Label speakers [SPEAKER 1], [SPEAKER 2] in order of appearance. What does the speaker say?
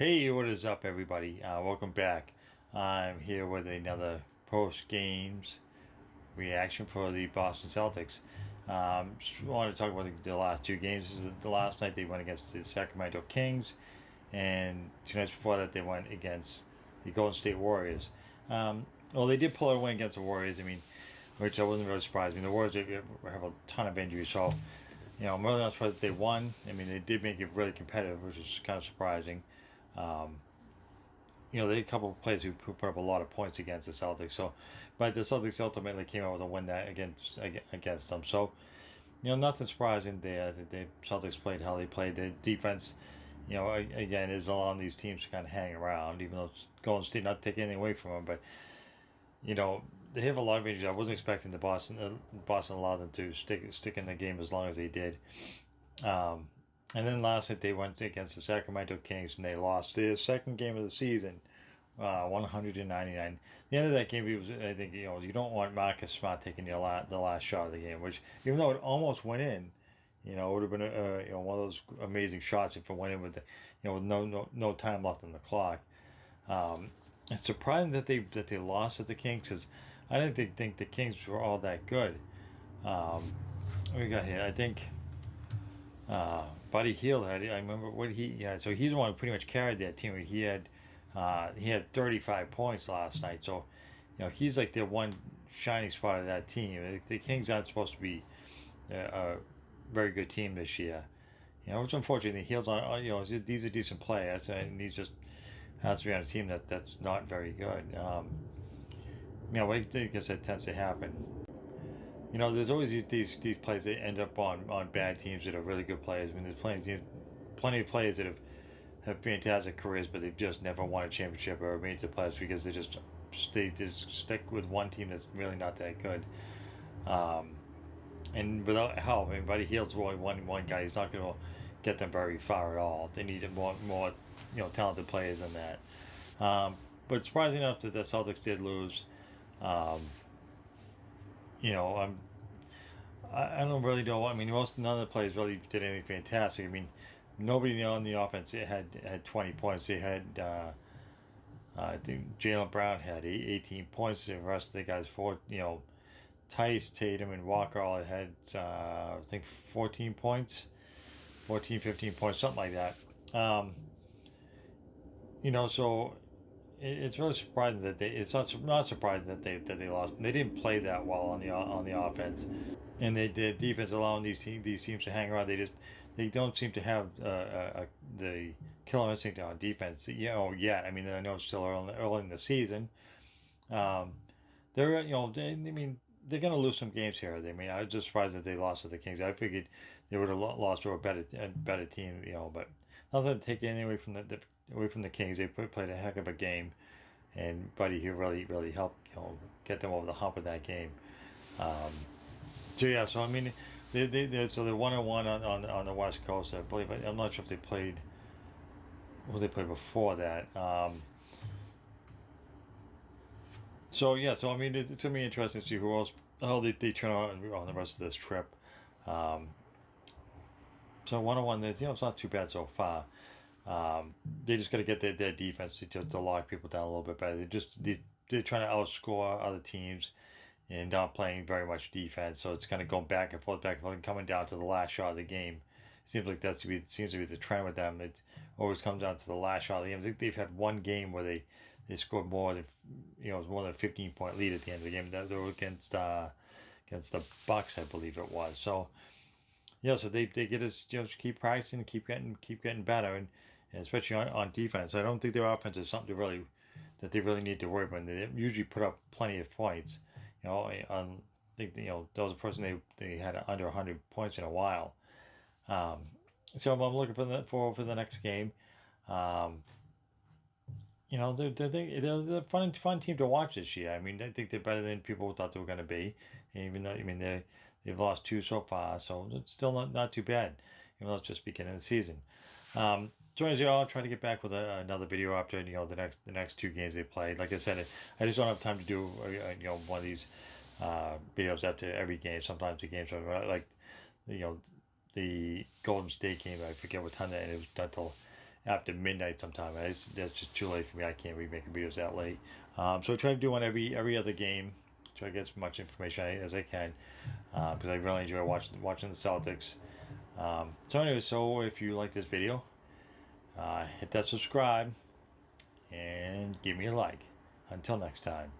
[SPEAKER 1] Hey, what is up, everybody? Welcome back. I'm here with another post games reaction for the Boston Celtics. Just wanted to talk about the last two games. This is the last night they went against the Sacramento Kings, and two nights before that they went against the Golden State Warriors. Well, they did pull a win against the Warriors. I mean, which I wasn't really surprised. I mean, the Warriors have a ton of injuries, so I'm really not surprised that they won. I mean, they did make it really competitive, which is kind of surprising. Um, they had a couple of players who put up a lot of points against the Celtics. So, but the Celtics ultimately came out with a win that against them. So, nothing surprising there. The Celtics played how they played. Their defense, again, is allowing these teams to kind of hang around, even though it's Golden State not taking anything away from them. But they have a lot of injuries. I wasn't expecting the Boston allow them to stick in the game as long as they did. And then last night they went against the Sacramento Kings and they lost their second game of the season, 199. The end of that game, I think you don't want Marcus Smart taking the last shot of the game, which even though it almost went in, it would have been one of those amazing shots if it went in with with no time left on the clock. It's surprising that they lost at the Kings because I didn't think the Kings were all that good. What we got here? I think. Buddy Hield had. I remember what he had. So he's the one who pretty much carried that team. He had 35 points last night. So, he's like the one shining spot of that team. The Kings aren't supposed to be a very good team this year. Which unfortunately Hield's on. These are decent players, and he's just has to be on a team that's not very good. I guess that tends to happen. There's always these players that end up on bad teams that are really good players. I mean, there's plenty of players that have fantastic careers, but they've just never won a championship or made it to the playoffs because they just stick with one team that's really not that good. And without help, I mean, Buddy Hield's only one guy. He's not going to get them very far at all. They need more talented players than that. But surprising enough that the Celtics did lose. Um, I don't really know. I mean, none of the players really did anything fantastic. I mean, nobody on the offense had 20 points. They had I think Jaylen Brown had 18 points. The rest of the guys Tice, Tatum, and Walker all had I think 14 points, 14, 15 points, something like that. So it's really surprising that it's not surprising that they lost. And they didn't play that well on the offense, and they did defense allowing these teams to hang around. They don't seem to have the killer instinct on defense yet. I mean, I know it's still early in the season. They're I mean, they're going to lose some games here. I mean, I was just surprised that they lost to the Kings. I figured they would have lost to a better team. But nothing to take anything away from the Kings. They played a heck of a game, and Buddy here really helped get them over the hump in that game. So I mean, they're 1-1 on the West Coast. I believe I'm not sure if they played. What they played before that. So I mean, it's gonna be interesting to see how they turn out on the rest of this trip. Um, so 1-1, it's not too bad so far. They just got to get their defense to lock people down a little bit better. They're trying to outscore other teams and not playing very much defense. So it's kind of going back and forth, and coming down to the last shot of the game. Seems like seems to be the trend with them. It always comes down to the last shot of the game. I think they've had one game where they scored more than it was more than a 15-point lead at the end of the game. That they were against the Bucks, I believe it was. So so they get us just keep practicing, keep getting better, and especially on defense. I don't think their offense is something that they really need to worry about. They usually put up plenty of points. I think that was the first time they had under 100 points in a while. So I'm looking for the next game. They're a fun team to watch this year. I mean, I think they're better than people thought they were going to be. Even though they've lost two so far, so it's still not too bad. Even though it's just beginning of the season. So as I'll try to get back with another video after the next two games they played. Like I said, I just don't have time to do one of these videos after every game. Sometimes the games are like the Golden State game. I forget what time that ended. It was until after midnight sometime. That's just too late for me. I can't be making videos that late. So I try to do one every other game. Try to get as much information as I can, because I really enjoy watching the Celtics. So anyway, so if you like this video, hit that subscribe and give me a like. Until next time.